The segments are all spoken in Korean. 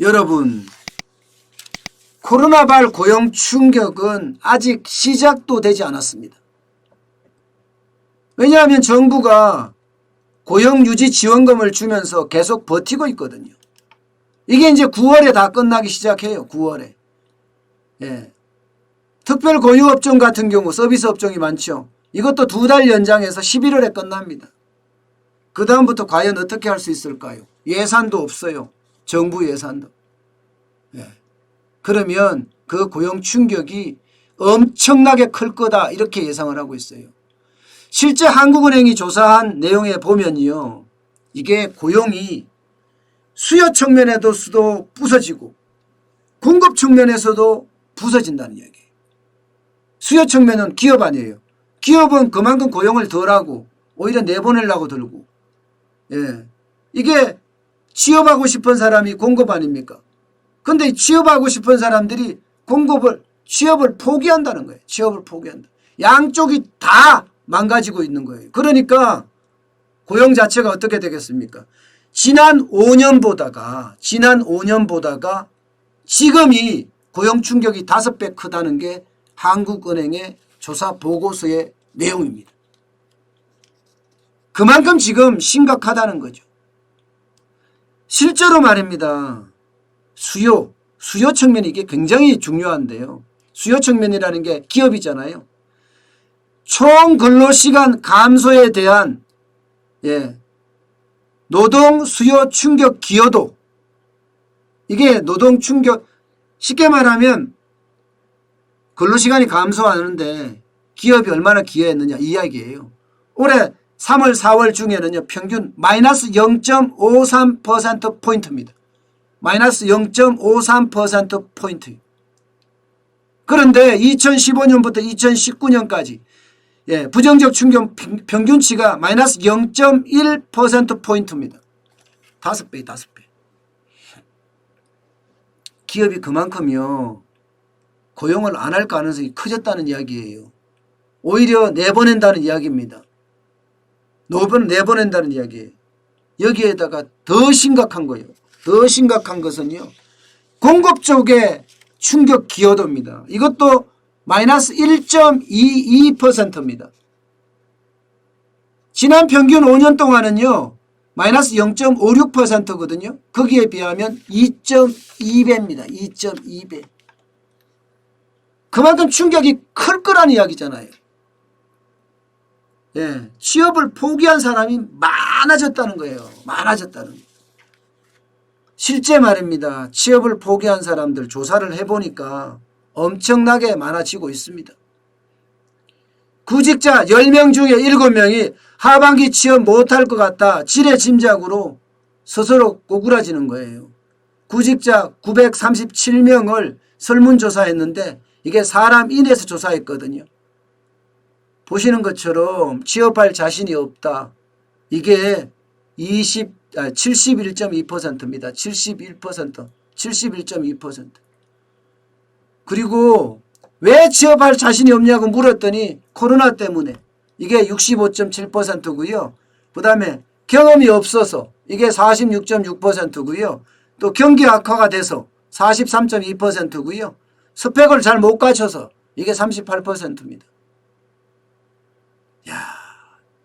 여러분, 코로나발 고용 충격은 아직 시작도 되지 않았습니다. 왜냐하면 정부가 고용유지 지원금을 주면서 계속 버티고 있거든요. 이게 이제 9월에 다 끝나기 시작해요. 9월에. 예. 특별고유업종 같은 경우 서비스 업종이 많죠. 이것도 2달 연장해서 11월에 끝납니다. 그 다음부터 과연 어떻게 할 수 있을까요? 예산도 없어요. 정부 예산도. 예. 그러면 그 고용 충격이 엄청나게 클 거다 이렇게 예상을 하고 있어요. 실제 한국은행이 조사한 내용에 보면요. 이게 고용이 수요 측면에서도 부서지고 공급 측면에서도 부서진다는 이야기예요. 수요 측면은 기업 아니에요. 기업은 그만큼 고용을 덜하고 오히려 내보내려고 들고. 예. 이게 취업하고 싶은 사람이 공급 아닙니까? 근데 취업하고 싶은 사람들이 취업을 포기한다는 거예요. 취업을 포기한다. 양쪽이 다 망가지고 있는 거예요. 그러니까 고용 자체가 어떻게 되겠습니까? 지난 5년보다가 지금이 고용 충격이 5배 크다는 게 한국은행의 조사 보고서의 내용입니다. 그만큼 지금 심각하다는 거죠. 실제로 말입니다. 수요 측면이 이게 굉장히 중요한데요. 수요 측면이라는 게 기업이잖아요. 총 근로시간 감소에 대한 노동 수요 충격 기여도, 이게 노동 충격, 쉽게 말하면 근로시간이 감소하는데 기업이 얼마나 기여했느냐 이 이야기예요. 올해 3월 4월 중에는요 평균 마이너스 0.53%포인트입니다. 마이너스 0.53%포인트. 그런데 2015년부터 2019년까지 부정적 충격 평균치가 마이너스 0.1%포인트입니다. 5배. 기업이 그만큼요 고용을 안 할 가능성이 커졌다는 이야기예요. 오히려 내보낸다는 이야기입니다. 내보낸다는 이야기예요. 여기에다가 더 심각한 거예요. 더 심각한 것은요. 공급 쪽의 충격 기여도입니다. 이것도 마이너스 1.22%입니다. 지난 평균 5년 동안은요. 마이너스 0.56%거든요. 거기에 비하면 2.2배입니다. 2.2배. 그만큼 충격이 클 거란 이야기잖아요. 취업을 포기한 사람이 많아졌다는 거예요. 많아졌다는 거예요. 실제 말입니다. 취업을 포기한 사람들 조사를 해보니까 엄청나게 많아지고 있습니다. 구직자 10명 중에 7명이 하반기 취업 못할 것 같다. 지레짐작으로 스스로 꼬꾸라지는 거예요. 구직자 937명을 설문조사했는데 이게 사람 인에서 조사했거든요. 보시는 것처럼 취업할 자신이 없다. 이게 71.2%입니다. 71.2%. 그리고 왜 취업할 자신이 없냐고 물었더니 코로나 때문에 이게 65.7%고요. 그 다음에 경험이 없어서 이게 46.6%고요. 또 경기 악화가 돼서 43.2%고요. 스펙을 잘 못 갖춰서 이게 38%입니다.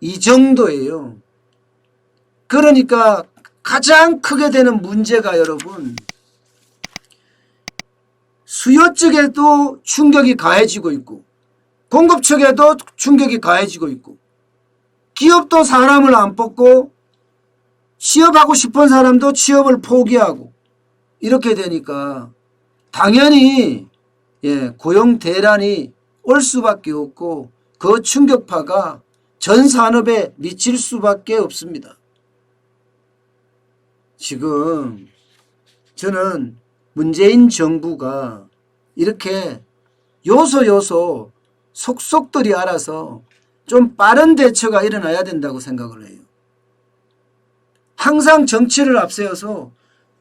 이 정도예요. 그러니까 가장 크게 되는 문제가 여러분 수요 쪽에도 충격이 가해지고 있고 공급 측에도 충격이 가해지고 있고 기업도 사람을 안 뽑고 취업하고 싶은 사람도 취업을 포기하고 이렇게 되니까 당연히 고용 대란이 올 수밖에 없고 그 충격파가 전 산업에 미칠 수밖에 없습니다. 지금 저는 문재인 정부가 이렇게 요소 속속들이 알아서 좀 빠른 대처가 일어나야 된다고 생각을 해요. 항상 정치를 앞세워서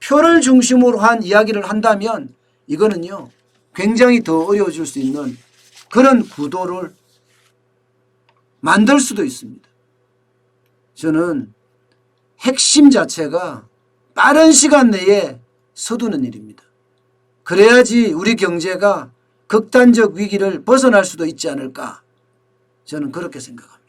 표를 중심으로 한 이야기를 한다면 이거는요 굉장히 더 어려워질 수 있는 그런 구도를 만들 수도 있습니다. 저는 핵심 자체가 빠른 시간 내에 서두는 일입니다. 그래야지 우리 경제가 극단적 위기를 벗어날 수도 있지 않을까 저는 그렇게 생각합니다.